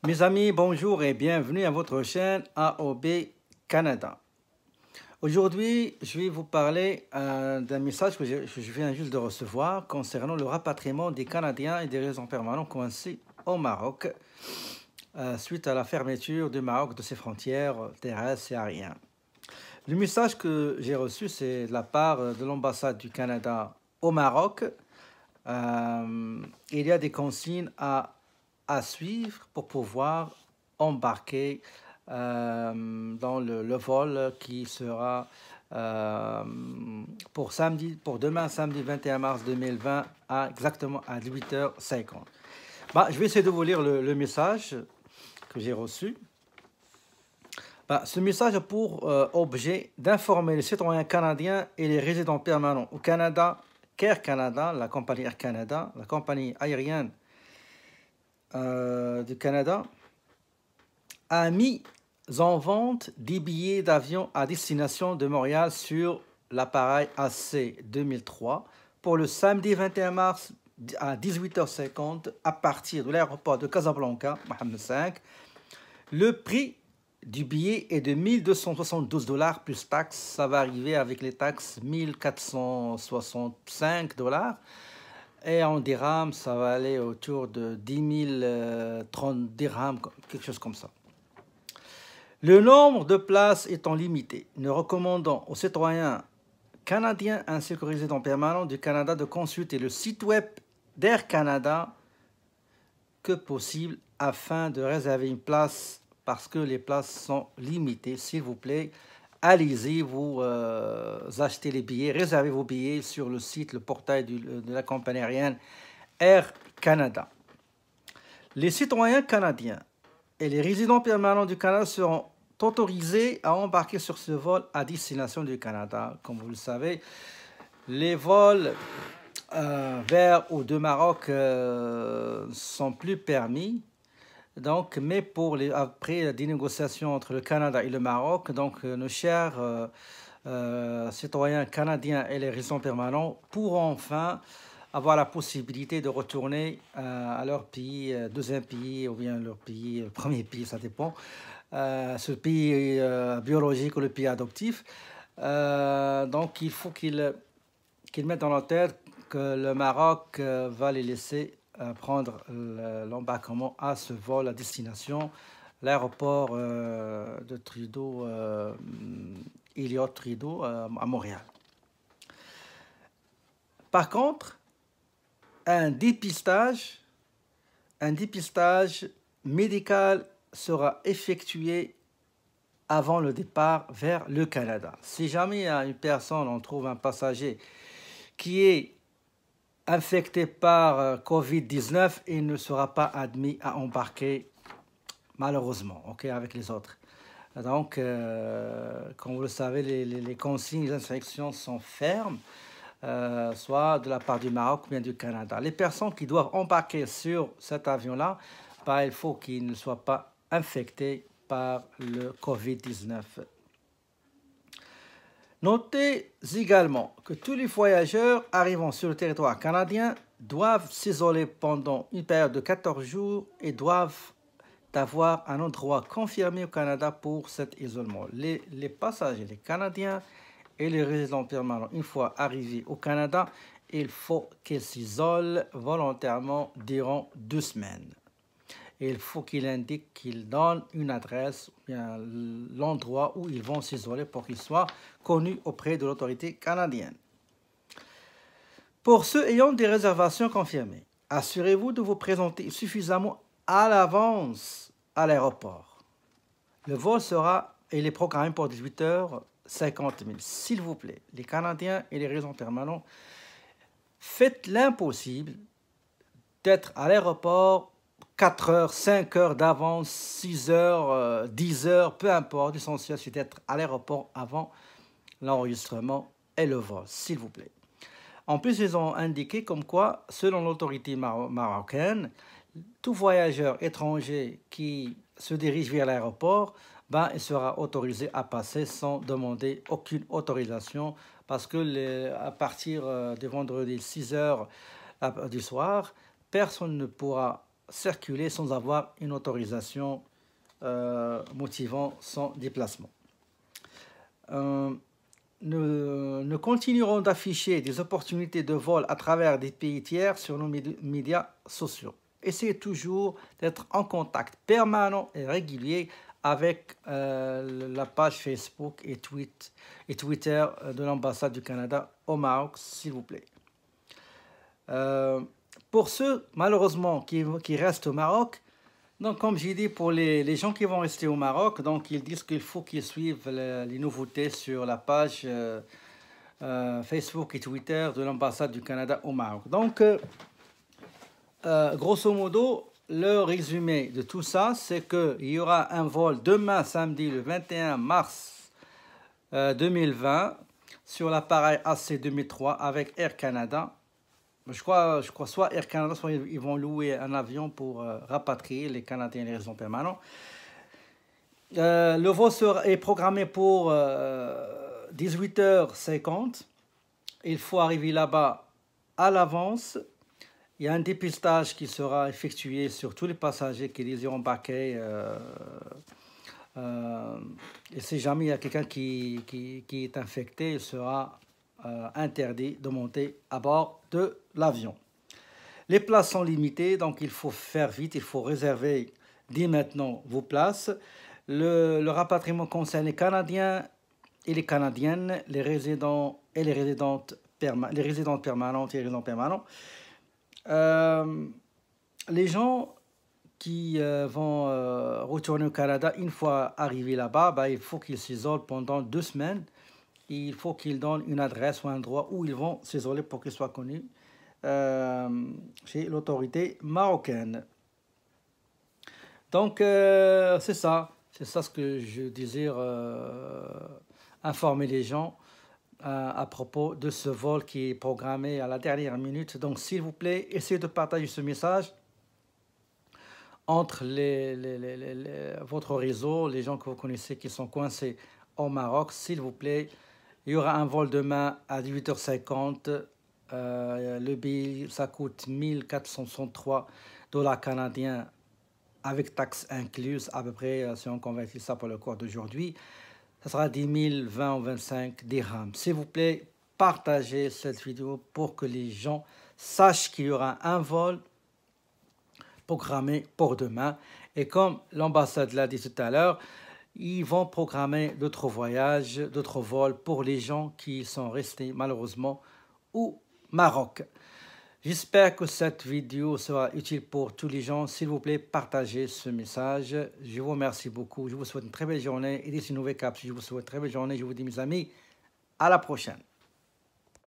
Mes amis, bonjour et bienvenue à votre chaîne AOB Canada. Aujourd'hui, je vais vous parler d'un message que je viens juste de recevoir concernant le rapatriement des Canadiens et des résidents permanents coincés au Maroc suite à la fermeture du Maroc de ses frontières terrestres et aériennes. Le message que j'ai reçu, c'est de la part de l'ambassade du Canada au Maroc. Il y a des consignes à suivre pour pouvoir embarquer dans le vol qui sera pour demain, samedi 21 mars 2020, exactement à 18h50. Je vais essayer de vous lire le message que j'ai reçu. Ce message a pour objet d'informer les citoyens canadiens et les résidents permanents au Canada qu'Air Canada, la compagnie Air Canada, la compagnie aérienne du Canada, a mis en vente des billets d'avion à destination de Montréal sur l'appareil AC 2003 pour le samedi 21 mars à 18h50 à partir de l'aéroport de Casablanca, Mohamed V. Le prix du billet est de 1272 $ plus taxes. Ça va arriver avec les taxes 1465 $. Et en dirhams, ça va aller autour de 10 030 dirhams, quelque chose comme ça. Le nombre de places étant limité, nous recommandons aux citoyens canadiens ainsi que résidents permanents du Canada de consulter le site web d'Air Canada que possible afin de réserver une place parce que les places sont limitées. S'il vous plaît, allez-y, vous achetez les billets, réservez vos billets sur le site, le portail de la compagnie aérienne Air Canada. Les citoyens canadiens et les résidents permanents du Canada seront autorisés à embarquer sur ce vol à destination du Canada. Comme vous le savez, les vols vers ou de Maroc sont plus permis. Donc, mais après des négociations entre le Canada et le Maroc, donc nos chers citoyens canadiens et les résidents permanents pourront enfin avoir la possibilité de retourner à leur pays, deuxième pays ou bien leur pays, premier pays, ça dépend, ce pays biologique ou le pays adoptif. Donc il faut qu'ils mettent dans leur tête que le Maroc va les laisser prendre l'embarquement à ce vol à destination, l'aéroport de Trudeau, Elliott Trudeau à Montréal. Par contre, un dépistage médical sera effectué avant le départ vers le Canada. Si jamais une personne, on trouve un passager qui est infecté par Covid-19, il ne sera pas admis à embarquer, malheureusement, avec les autres. Donc, comme vous le savez, les consignes, les instructions sont fermes. Soit de la part du Maroc ou bien du Canada. Les personnes qui doivent embarquer sur cet avion-là, il faut qu'ils ne soient pas infectés par le Covid-19. Notez également que tous les voyageurs arrivant sur le territoire canadien doivent s'isoler pendant une période de 14 jours et doivent avoir un endroit confirmé au Canada pour cet isolement. Les passagers, les Canadiens et les résidents permanents, une fois arrivés au Canada, il faut qu'ils s'isolent volontairement durant 2 semaines. Il faut qu'ils indiquent, qu'ils donnent une adresse, bien l'endroit où ils vont s'isoler pour qu'il soit connu auprès de l'autorité canadienne. Pour ceux ayant des réservations confirmées, assurez-vous de vous présenter suffisamment à l'avance à l'aéroport. Le vol il est programmé pour 18h50. S'il vous plaît, les Canadiens et les résidents permanents, faites l'impossible d'être à l'aéroport 4 heures, 5 heures d'avance, 6 heures, 10 heures, peu importe. L'essentiel, c'est d'être à l'aéroport avant l'enregistrement et le vol, s'il vous plaît. En plus, ils ont indiqué comme quoi, selon l'autorité marocaine, tout voyageur étranger qui se dirige vers l'aéroport, il sera autorisé à passer sans demander aucune autorisation parce que à partir de vendredi 6 heures du soir, personne ne pourra circuler sans avoir une autorisation motivant son déplacement. Nous continuerons d'afficher des opportunités de vol à travers des pays tiers sur nos médias sociaux. Essayez toujours d'être en contact permanent et régulier avec la page Facebook et Twitter de l'ambassade du Canada au Maroc, s'il vous plaît. Pour ceux, malheureusement, qui restent au Maroc, donc comme j'ai dit, pour les gens qui vont rester au Maroc, donc ils disent qu'il faut qu'ils suivent les nouveautés sur la page Facebook et Twitter de l'ambassade du Canada au Maroc. Donc, grosso modo, le résumé de tout ça, c'est qu'il y aura un vol demain, samedi, le 21 mars 2020, sur l'appareil AC-2003 avec Air Canada. Je crois soit Air Canada, soit ils vont louer un avion pour rapatrier les Canadiens et les résidents permanents. Le vol est programmé pour 18h50. Il faut arriver là-bas à l'avance. Il y a un dépistage qui sera effectué sur tous les passagers qui désirent embarquer. Et si jamais il y a quelqu'un qui est infecté, il sera interdit de monter à bord de l'avion. Les places sont limitées, donc il faut faire vite, il faut réserver dès maintenant vos places. Le rapatriement concerne les Canadiens et les Canadiennes, les résidents et les résidentes permanentes et les résidents permanents. Les gens qui vont retourner au Canada, une fois arrivés là-bas, il faut qu'ils s'isolent pendant 2 semaines. Il faut qu'ils donnent une adresse ou un endroit où ils vont s'isoler pour qu'ils soient connus chez l'autorité marocaine. Donc, c'est ça ce que je désire informer les gens à propos de ce vol qui est programmé à la dernière minute. Donc, s'il vous plaît, essayez de partager ce message entre votre réseau, les gens que vous connaissez qui sont coincés au Maroc, s'il vous plaît. Il y aura un vol demain à 18h50. Le billet, ça coûte 1463 $ canadiens avec taxes incluses, à peu près, si on convertit ça pour le cours d'aujourd'hui. Ça sera 10 020 ou 25 dirhams. S'il vous plaît, partagez cette vidéo pour que les gens sachent qu'il y aura un vol programmé pour demain. Et comme l'ambassade l'a dit tout à l'heure, ils vont programmer d'autres voyages, d'autres vols pour les gens qui sont restés malheureusement au Maroc. J'espère que cette vidéo sera utile pour tous les gens. S'il vous plaît, partagez ce message. Je vous remercie beaucoup. Je vous souhaite une très belle journée. Et d'ici une nouvelle capsule, je vous souhaite une très belle journée. Je vous dis, mes amis, à la prochaine.